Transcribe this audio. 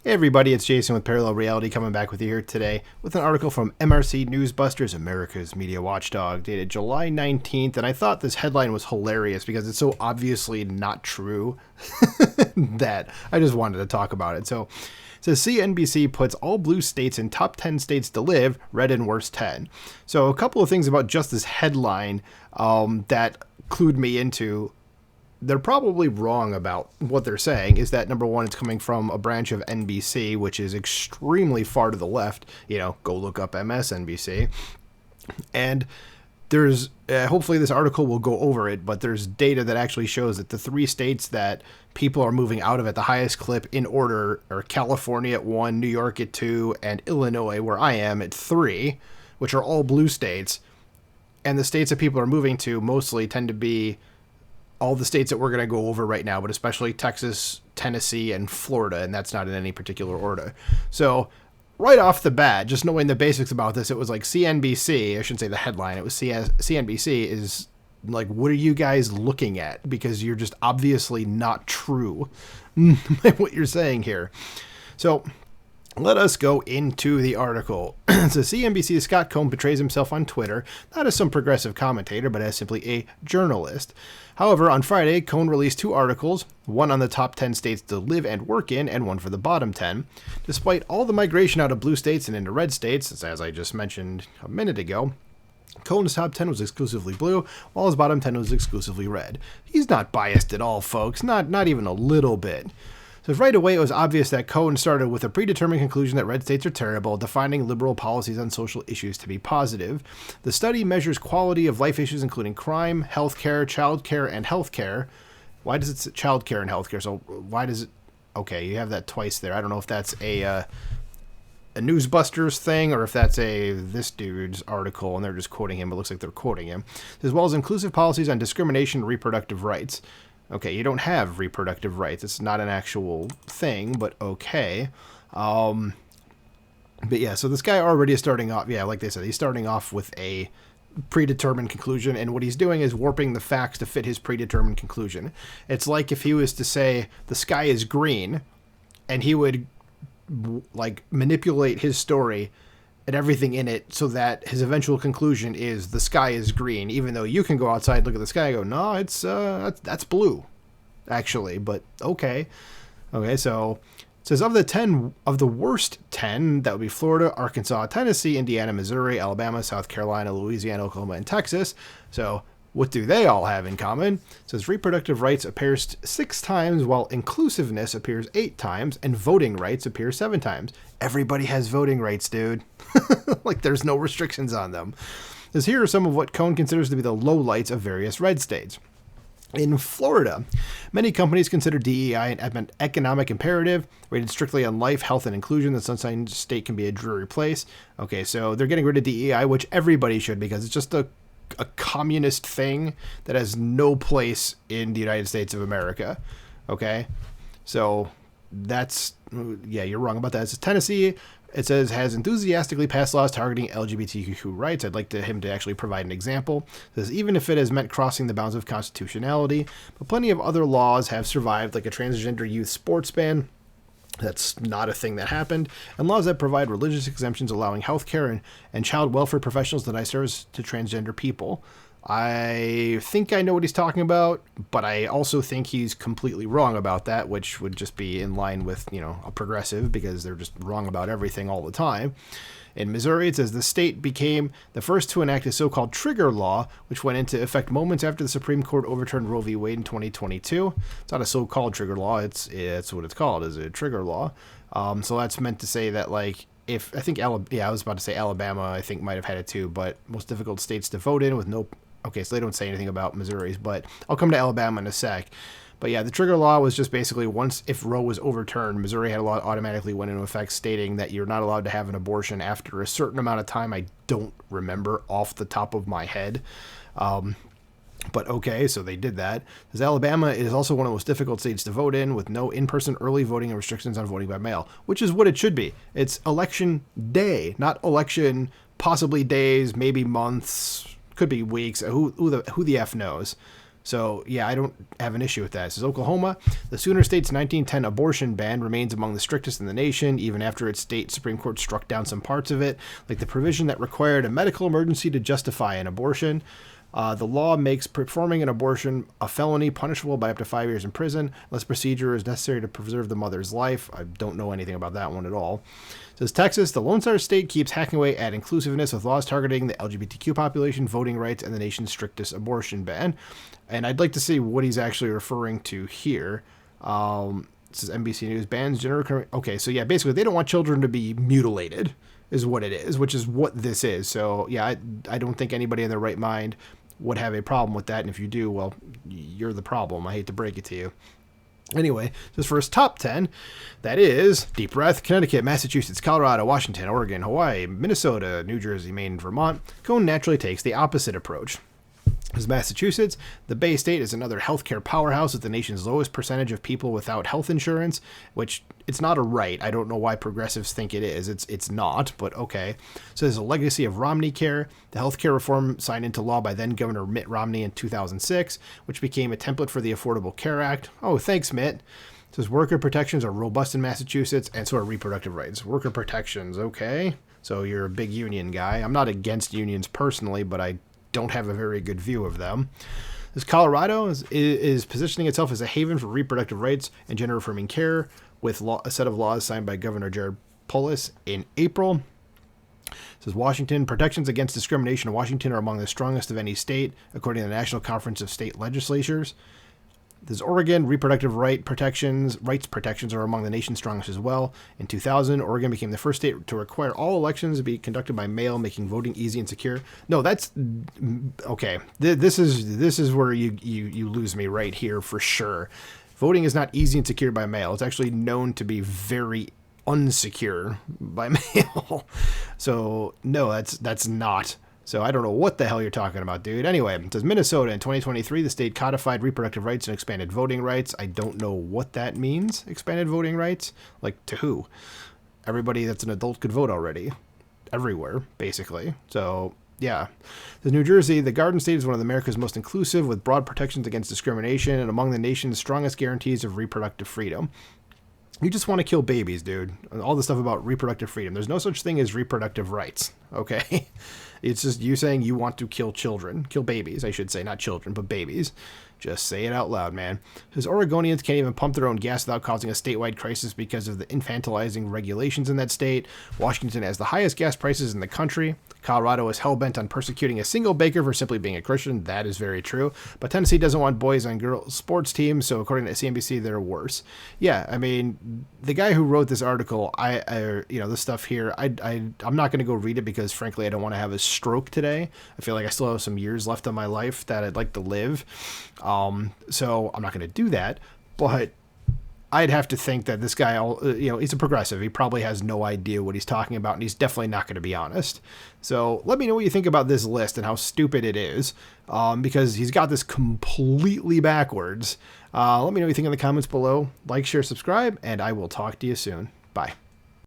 Hey everybody, it's Jason with Parallel Reality coming back with you here today with an article from MRC Newsbusters, America's media watchdog, dated July 19th, and I thought this headline was hilarious because it's so obviously not true that I just wanted to talk about it. So it says CNBC puts all blue states in top 10 states to live, red and worst 10. So a couple of things about just this headline that clued me into they're probably wrong about what they're saying is that, number one, it's coming from a branch of NBC, which is extremely far to the left. Go look up MSNBC. And there's, hopefully this article will go over it, but there's data that actually shows that the three states that people are moving out of at the highest clip in order are California at 1, New York at 2, and Illinois, where I am, at 3, which are all blue states. And the states that people are moving to mostly tend to be all the states that we're going to go over right now, but especially Texas, Tennessee, and Florida, and that's not in any particular order. So right off the bat, just knowing the basics about this, it was like CNBC, I shouldn't say the headline, it was CNBC is like, what are you guys looking at? Because you're just obviously not true what you're saying here. So let us go into the article. So CNBC's Scott Cohn portrays himself on Twitter, not as some progressive commentator, but as simply a journalist. However, on Friday, Cohn released 2 articles, one on the top 10 states to live and work in, and one for the bottom 10. Despite all the migration out of blue states and into red states, as I just mentioned a minute ago, Cohn's top 10 was exclusively blue, while his bottom 10 was exclusively red. He's not biased at all, folks, not even a little bit. So right away, it was obvious that Cohn started with a predetermined conclusion that red states are terrible, defining liberal policies on social issues to be positive. The study measures quality of life issues including crime, healthcare, childcare, and healthcare. Why does it say childcare and healthcare? So why does it... Okay, you have that twice there. I don't know if that's a Newsbusters thing or if that's this dude's article and they're just quoting him. It looks like they're quoting him. As well as inclusive policies on discrimination and reproductive rights. Okay, you don't have reproductive rights. It's not an actual thing, but okay. But yeah, so this guy already is starting off, like they said, he's starting off with a predetermined conclusion, and what he's doing is warping the facts to fit his predetermined conclusion. It's like if he was to say the sky is green, and he would like manipulate his story and everything in it so that his eventual conclusion is the sky is green, even though you can go outside, look at the sky and go, no, it's that's blue, actually, but okay. Okay, so it says of the worst 10, that would be Florida, Arkansas, Tennessee, Indiana, Missouri, Alabama, South Carolina, Louisiana, Oklahoma, and Texas. So what do they all have in common? It says reproductive rights appears 6 times, while inclusiveness appears 8 times, and voting rights appear 7 times. Everybody has voting rights, dude. Like, there's no restrictions on them. As here are some of what Cohn considers to be the lowlights of various red states. In Florida, many companies consider DEI an economic imperative, rated strictly on life, health, and inclusion. The Sunshine State can be a dreary place. Okay, so they're getting rid of DEI, which everybody should, because it's just a communist thing that has no place in the United States of America. Okay, so that's, yeah, you're wrong about that. It's Tennessee. It says has enthusiastically passed laws targeting LGBTQ rights. I'd like him to actually provide an example. It says even if it has meant crossing the bounds of constitutionality, but plenty of other laws have survived, like a transgender youth sports ban. That's not a thing that happened. And laws that provide religious exemptions allowing healthcare and child welfare professionals to deny service to transgender people. I think I know what he's talking about, but I also think he's completely wrong about that, which would just be in line with, a progressive, because they're just wrong about everything all the time. In Missouri, it says the state became the first to enact a so-called trigger law, which went into effect moments after the Supreme Court overturned Roe v. Wade in 2022. It's not a so-called trigger law. It's what it's called, is a trigger law. So that's meant to say that, like, if I think I was about to say Alabama, I think might have had it too, but most difficult states to vote in with no. Okay, so they don't say anything about Missouri's, but I'll come to Alabama in a sec. But yeah, the trigger law was just basically once if Roe was overturned, Missouri had a law automatically went into effect stating that you're not allowed to have an abortion after a certain amount of time. I don't remember off the top of my head. But okay, so they did that. Because Alabama is also one of the most difficult states to vote in, with no in-person early voting and restrictions on voting by mail, which is what it should be. It's election day, not election possibly days, maybe months, could be weeks. Who the F knows? So, yeah, I don't have an issue with that. It says Oklahoma, the Sooner State's 1910 abortion ban remains among the strictest in the nation, even after its state Supreme Court struck down some parts of it, like the provision that required a medical emergency to justify an abortion. The law makes performing an abortion a felony punishable by up to 5 years in prison, unless procedure is necessary to preserve the mother's life. I don't know anything about that one at all. It says Texas, the Lone Star State keeps hacking away at inclusiveness with laws targeting the LGBTQ population, voting rights, and the nation's strictest abortion ban. And I'd like to see what he's actually referring to here. This is NBC News, bans gender... Okay, so yeah, basically they don't want children to be mutilated, is what it is, which is what this is. So yeah, I don't think anybody in their right mind would have a problem with that. And if you do, well, you're the problem. I hate to break it to you. Anyway, this first top 10, that is, deep breath, Connecticut, Massachusetts, Colorado, Washington, Oregon, Hawaii, Minnesota, New Jersey, Maine, Vermont. Cone naturally takes the opposite approach. As Massachusetts, the Bay State is another healthcare powerhouse with the nation's lowest percentage of people without health insurance, which it's not a right. I don't know why progressives think it is. It's not, but okay. So there's a legacy of Romney Care, the healthcare reform signed into law by then Governor Mitt Romney in 2006, which became a template for the Affordable Care Act. Oh, thanks, Mitt. It says worker protections are robust in Massachusetts, and so are reproductive rights. Worker protections, okay. So you're a big union guy. I'm not against unions personally, but I don't have a very good view of them. This Colorado is positioning itself as a haven for reproductive rights and gender affirming care with a set of laws signed by Governor Jared Polis in April. It says Washington, protections against discrimination in Washington are among the strongest of any state, according to the National Conference of State Legislatures. There's Oregon, reproductive rights protections are among the nation's strongest as well. In 2000, Oregon became the first state to require all elections to be conducted by mail, making voting easy and secure. No, that's okay. This is where you lose me right here for sure. Voting is not easy and secure by mail. It's actually known to be very unsecure by mail. So no, that's not. So I don't know what the hell you're talking about, dude. Anyway, it says Minnesota in 2023, the state codified reproductive rights and expanded voting rights. I don't know what that means, expanded voting rights. Like, to who? Everybody that's an adult could vote already. Everywhere, basically. So, yeah. The New Jersey, the Garden State is one of America's most inclusive, with broad protections against discrimination and among the nation's strongest guarantees of reproductive freedom. You just want to kill babies, dude. All the stuff about reproductive freedom. There's no such thing as reproductive rights, okay? It's just you saying you want to kill children. Kill babies, I should say. Not children, but babies. Just say it out loud, man. Because Oregonians can't even pump their own gas without causing a statewide crisis because of the infantilizing regulations in that state. Washington has the highest gas prices in the country. Colorado is hell-bent on persecuting a single baker for simply being a Christian. That is very true. But Tennessee doesn't want boys on girls sports teams, so according to CNBC, they're worse. Yeah, I mean, the guy who wrote this article, this stuff here, I'm not going to go read it because, frankly, I don't want to have a stroke today. I feel like I still have some years left of my life that I'd like to live. So I'm not going to do that, but I'd have to think that this guy, he's a progressive. He probably has no idea what he's talking about, and he's definitely not going to be honest. So let me know what you think about this list and how stupid it is, because he's got this completely backwards. Let me know what you think in the comments below. Like, share, subscribe, and I will talk to you soon. Bye.